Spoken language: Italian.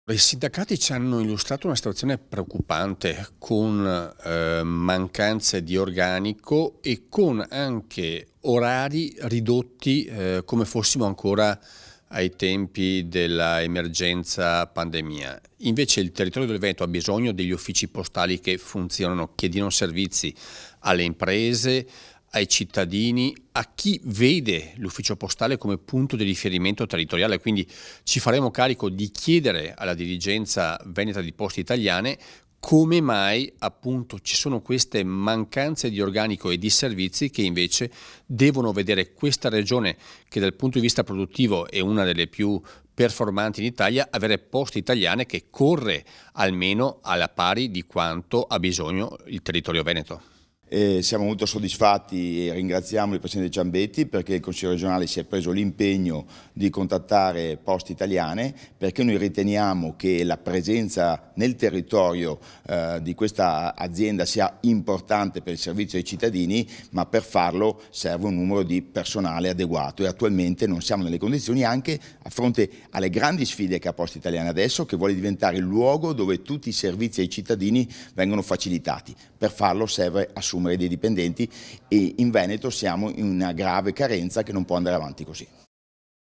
I sindacati ci hanno illustrato una situazione preoccupante con mancanze di organico e con anche orari ridotti come fossimo ancora ai tempi dell'emergenza pandemia. Invece il territorio del Veneto ha bisogno degli uffici postali che funzionano, che diano servizi alle imprese, ai cittadini, a chi vede l'ufficio postale come punto di riferimento territoriale. Quindi ci faremo carico di chiedere alla dirigenza veneta di Poste Italiane come mai appunto ci sono queste mancanze di organico e di servizi che invece devono vedere questa regione, che dal punto di vista produttivo è una delle più performanti in Italia, avere Poste Italiane che corre almeno alla pari di quanto ha bisogno il territorio veneto. Siamo molto soddisfatti e ringraziamo il Presidente Ciambetti perché il Consiglio regionale si è preso l'impegno di contattare Poste Italiane, perché noi riteniamo che la presenza nel territorio di questa azienda sia importante per il servizio ai cittadini, ma per farlo serve un numero di personale adeguato e attualmente non siamo nelle condizioni, anche a fronte alle grandi sfide che ha Poste Italiane adesso, che vuole diventare il luogo dove tutti i servizi ai cittadini vengono facilitati. Per farlo serve assumere dei dipendenti e in Veneto siamo in una grave carenza che non può andare avanti così.